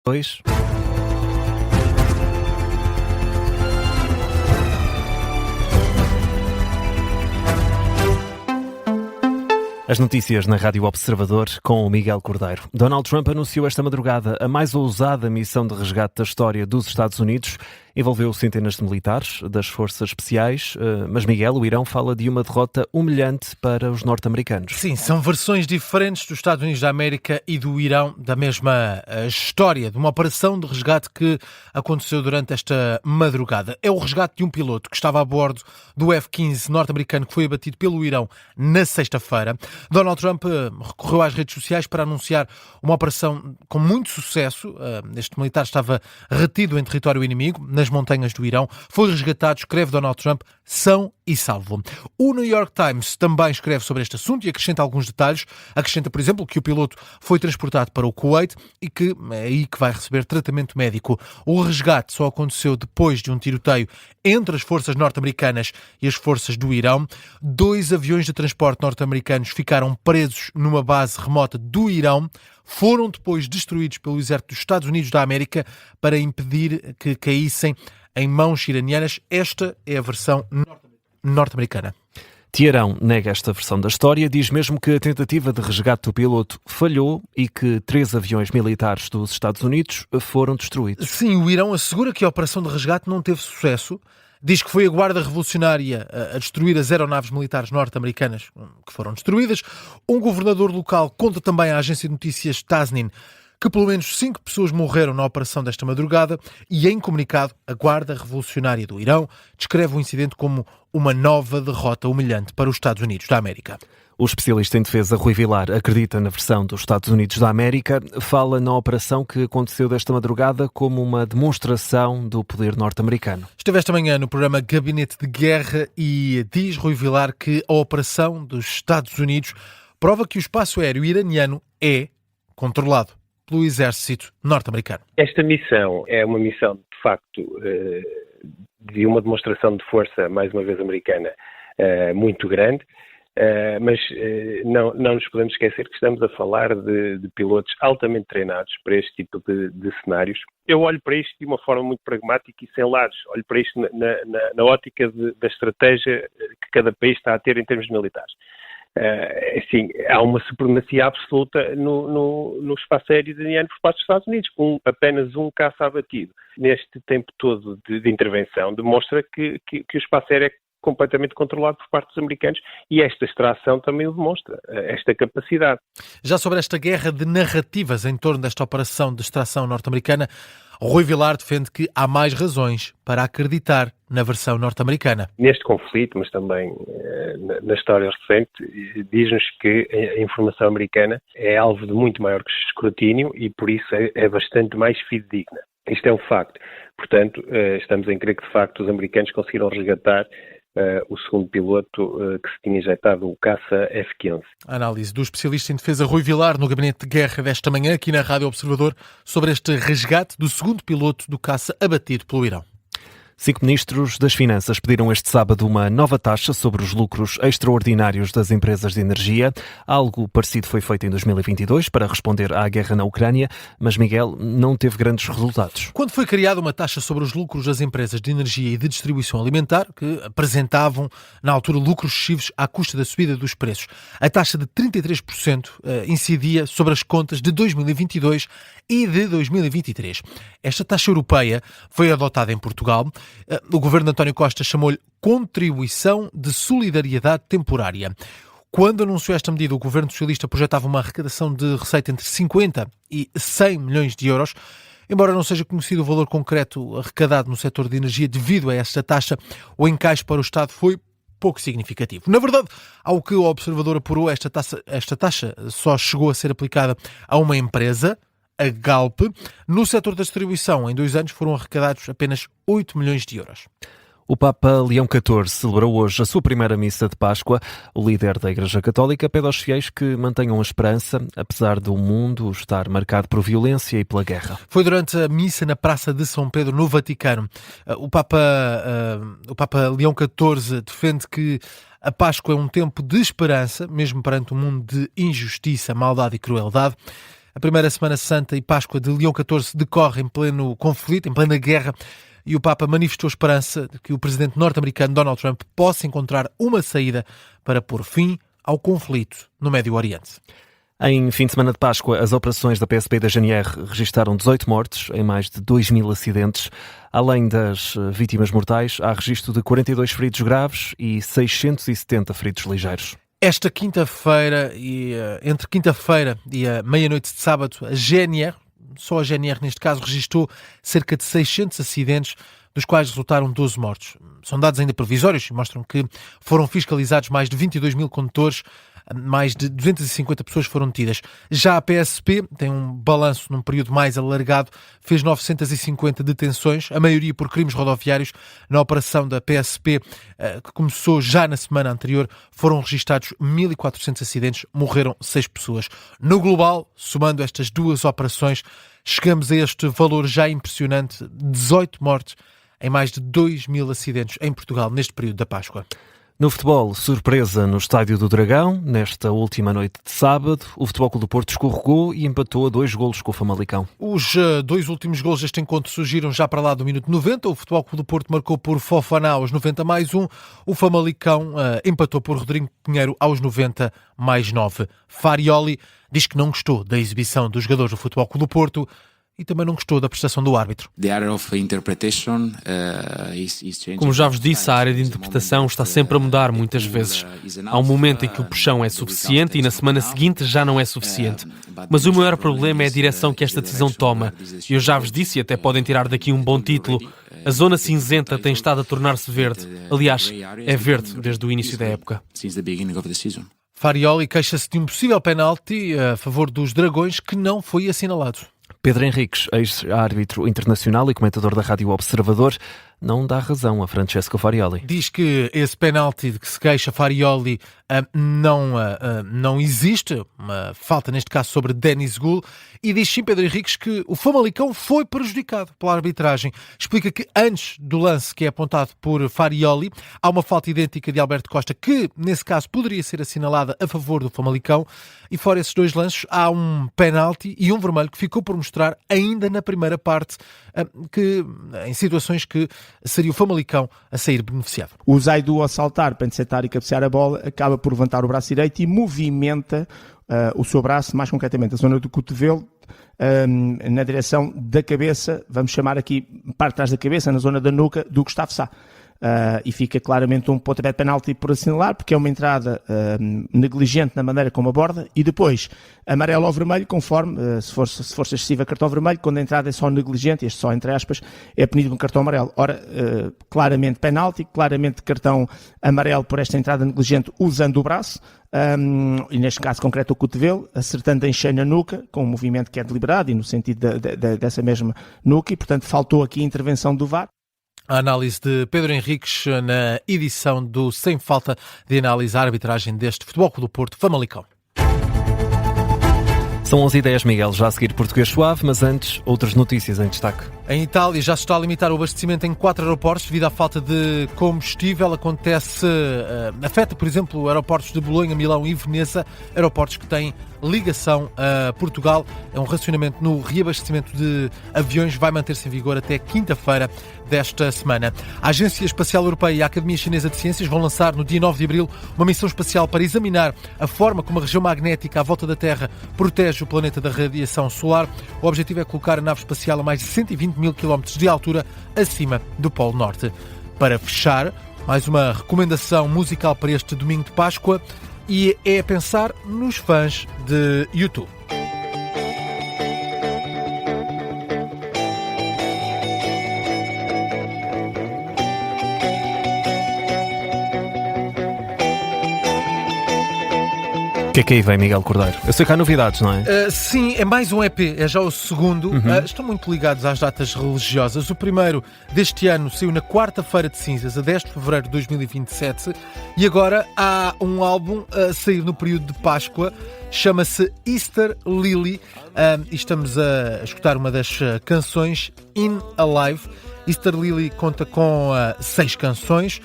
Dois. As notícias na Rádio Observador com o Miguel Cordeiro. Donald Trump anunciou esta madrugada a mais ousada missão de resgate da história dos Estados Unidos. Envolveu centenas de militares das forças especiais, mas Miguel, o Irão fala de uma derrota humilhante para os norte-americanos. Sim, são versões diferentes dos Estados Unidos da América e do Irão da mesma história, de uma operação de resgate que aconteceu durante esta madrugada. É o resgate de um piloto que estava a bordo do F-15 norte-americano que foi abatido pelo Irão na sexta-feira. Donald Trump recorreu às redes sociais para anunciar uma operação com muito sucesso. Este militar estava retido em território inimigo, nas montanhas do Irão. Foi resgatado, escreve Donald Trump, são e salvo. O New York Times também escreve sobre este assunto e acrescenta alguns detalhes. Acrescenta, por exemplo, que o piloto foi transportado para o Kuwait e que é aí que vai receber tratamento médico. O resgate só aconteceu depois de um tiroteio entre as forças norte-americanas e as forças do Irão. 2 aviões de transporte norte-americanos ficaram presos numa base remota do Irão. Foram depois destruídos pelo exército dos Estados Unidos da América para impedir que caíssem em mãos iranianas. Esta é a versão norte-americana. Teherão nega esta versão da história, diz mesmo que a tentativa de resgate do piloto falhou e que 3 aviões militares dos Estados Unidos foram destruídos. Sim, o Irão assegura que a operação de resgate não teve sucesso. Diz que foi a Guarda Revolucionária a destruir as aeronaves militares norte-americanas que foram destruídas. Um governador local conta também à agência de notícias Tasnim que pelo menos 5 pessoas morreram na operação desta madrugada e, em comunicado, a Guarda Revolucionária do Irão descreve o incidente como uma nova derrota humilhante para os Estados Unidos da América. O especialista em defesa Rui Vilar acredita na versão dos Estados Unidos da América, fala na operação que aconteceu desta madrugada como uma demonstração do poder norte-americano. Esteve esta manhã no programa Gabinete de Guerra e diz Rui Vilar que a operação dos Estados Unidos prova que o espaço aéreo iraniano é controlado pelo exército norte-americano. Esta missão é uma missão, de facto, de uma demonstração de força, mais uma vez americana, muito grande. Mas não nos podemos esquecer que estamos a falar de pilotos altamente treinados para este tipo de cenários. Eu olho para isto de uma forma muito pragmática e sem lados. Olho para isto na ótica da estratégia que cada país está a ter em termos militares. Assim, há uma supremacia absoluta no espaço aéreo iraniano por parte dos Estados Unidos, com apenas um caça abatido. Neste tempo todo de intervenção, demonstra que o espaço aéreo é completamente controlado por parte dos americanos e esta extração também o demonstra, esta capacidade. Já sobre esta guerra de narrativas em torno desta operação de extração norte-americana, Rui Vilar defende que há mais razões para acreditar na versão norte-americana. Neste conflito, mas também na história recente, diz-nos que a informação americana é alvo de muito maior escrutínio e por isso é bastante mais fidedigna. Isto é um facto. Portanto, estamos em crer que de facto os americanos conseguiram resgatar o segundo piloto que se tinha injetado o caça F-15. A análise do especialista em defesa Rui Vilar no Gabinete de Guerra desta manhã aqui na Rádio Observador sobre este resgate do segundo piloto do caça abatido pelo Irão. 5 ministros das Finanças pediram este sábado uma nova taxa sobre os lucros extraordinários das empresas de energia. Algo parecido foi feito em 2022 para responder à guerra na Ucrânia, mas Miguel não teve grandes resultados. Quando foi criada uma taxa sobre os lucros das empresas de energia e de distribuição alimentar, que apresentavam na altura lucros excessivos à custa da subida dos preços, a taxa de 33% incidia sobre as contas de 2022 e de 2023. Esta taxa europeia foi adotada em Portugal. O governo de António Costa chamou-lhe contribuição de solidariedade temporária. Quando anunciou esta medida, o governo socialista projetava uma arrecadação de receita entre 50 e 100 milhões de euros. Embora não seja conhecido o valor concreto arrecadado no setor de energia devido a esta taxa, o encaixe para o Estado foi pouco significativo. Na verdade, ao que o Observador apurou, esta taxa só chegou a ser aplicada a uma empresa, a Galp. No setor da distribuição, em 2 anos, foram arrecadados apenas 8 milhões de euros. O Papa Leão XIV celebrou hoje a sua primeira missa de Páscoa. O líder da Igreja Católica pede aos fiéis que mantenham a esperança, apesar do mundo estar marcado por violência e pela guerra. Foi durante a missa na Praça de São Pedro, no Vaticano. O Papa Leão XIV defende que a Páscoa é um tempo de esperança, mesmo perante um mundo de injustiça, maldade e crueldade. A primeira Semana Santa e Páscoa de Leão XIV decorre em pleno conflito, em plena guerra, e o Papa manifestou esperança de que o presidente norte-americano Donald Trump possa encontrar uma saída para pôr fim ao conflito no Médio Oriente. Em fim de semana de Páscoa, as operações da PSP e da GNR registaram 18 mortes em mais de 2.000 acidentes. Além das vítimas mortais, há registro de 42 feridos graves e 670 feridos ligeiros. Esta quinta-feira, entre quinta-feira e a meia-noite de sábado, a GNR, só a GNR neste caso, registrou cerca de 600 acidentes, dos quais resultaram 12 mortos. São dados ainda provisórios e mostram que foram fiscalizados mais de 22 mil condutores, mais de 250 pessoas foram detidas. Já a PSP tem um balanço num período mais alargado, fez 950 detenções, a maioria por crimes rodoviários. Na operação da PSP, que começou já na semana anterior, foram registados 1.400 acidentes, morreram 6 pessoas. No global, somando estas duas operações, chegamos a este valor já impressionante, 18 mortes em mais de 2.000 acidentes em Portugal neste período da Páscoa. No futebol, surpresa no Estádio do Dragão. Nesta última noite de sábado, o Futebol Clube do Porto escorregou e empatou a 2 golos com o Famalicão. Os 2 últimos golos deste encontro surgiram já para lá do minuto 90. O Futebol Clube do Porto marcou por Fofana aos 90+1. O Famalicão empatou por Rodrigo Pinheiro aos 90+9. Farioli diz que não gostou da exibição dos jogadores do Futebol Clube do Porto e também não gostou da prestação do árbitro. Como já vos disse, a área de interpretação está sempre a mudar muitas vezes. Há um momento em que o puxão é suficiente e na semana seguinte já não é suficiente. Mas o maior problema é a direção que esta decisão toma. Eu já vos disse, e até podem tirar daqui um bom título, a zona cinzenta tem estado a tornar-se verde. Aliás, é verde desde o início da época. Farioli queixa-se de um possível penalti a favor dos Dragões que não foi assinalado. Pedro Henriques, ex-árbitro internacional e comentador da Rádio Observador, não dá razão a Francesco Farioli. Diz que esse penalti de que se queixa Farioli não existe, uma falta neste caso sobre Denis Gul, e diz sim, Pedro Henriques, que o Famalicão foi prejudicado pela arbitragem. Explica que antes do lance que é apontado por Farioli, há uma falta idêntica de Alberto Costa que, nesse caso, poderia ser assinalada a favor do Famalicão, e fora esses 2 lances, há um penalti e um vermelho que ficou por mostrar ainda na primeira parte, que em situações que seria o Famalicão a sair beneficiado. O Zaidu, ao saltar para interceptar e cabecear a bola, acaba por levantar o braço direito e movimenta o seu braço, mais concretamente a zona do cotovelo, na direção da cabeça, vamos chamar aqui parte de trás da cabeça, na zona da nuca do Gustavo Sá. E fica claramente um pontapé de penalti por assinalar, porque é uma entrada negligente na maneira como aborda, e depois amarelo ou vermelho, conforme, se for excessiva, cartão vermelho. Quando a entrada é só negligente, este só entre aspas, é punido com cartão amarelo. Ora, claramente penalti, claramente cartão amarelo por esta entrada negligente usando o braço, e neste caso concreto o cotovelo, acertando em cheio na nuca, com um movimento que é deliberado e no sentido dessa mesma nuca, e portanto faltou aqui a intervenção do VAR. A análise de Pedro Henriques na edição do Sem Falta de Análise à Arbitragem deste Futebol Clube do Porto Famalicão. São 11h10, Miguel, já a seguir Português Suave, mas antes, outras notícias em destaque. Em Itália já se está a limitar o abastecimento em 4 aeroportos devido à falta de combustível. Afeta, por exemplo, aeroportos de Bolonha, Milão e Veneza, aeroportos que têm ligação a Portugal. É um racionamento no reabastecimento de aviões, vai manter-se em vigor até quinta-feira desta semana. A Agência Espacial Europeia e a Academia Chinesa de Ciências vão lançar no dia 9 de abril uma missão espacial para examinar a forma como a região magnética à volta da Terra protege o planeta da radiação solar. O objetivo é colocar a nave espacial a mais de 120 mil quilómetros de altura acima do Polo Norte. Para fechar, mais uma recomendação musical para este domingo de Páscoa, e é pensar nos fãs de YouTube. O que é que aí vem, Miguel Cordeiro? Eu sei que há novidades, não é? Sim, é mais um EP, é já o segundo. Estão muito ligados às datas religiosas. O primeiro deste ano saiu na quarta-feira de cinzas, a 10 de fevereiro de 2027. E agora há um álbum a sair no período de Páscoa, chama-se Easter Lily. E estamos a escutar uma das canções, In Alive. Easter Lily conta com 6 canções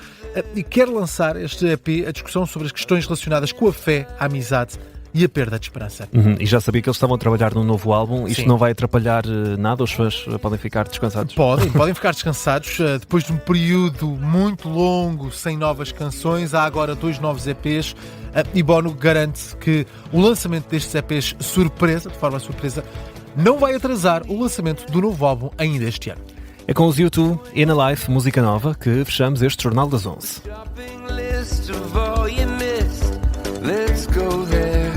e quer lançar este EP a discussão sobre as questões relacionadas com a fé, a amizade e a perda de esperança. E já sabia que eles estavam a trabalhar num novo álbum. Isto Sim. não vai atrapalhar nada? Os fãs podem ficar descansados? Podem ficar descansados. Depois de um período muito longo sem novas canções, há agora 2 novos EPs e Bono garante que o lançamento destes EPs de forma surpresa, não vai atrasar o lançamento do novo álbum ainda este ano. É com os U2 In a Life, música nova, que fechamos este Jornal das 11. Let's go there.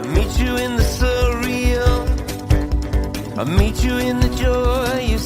I'll meet you in the surreal. I'll meet you in the joy you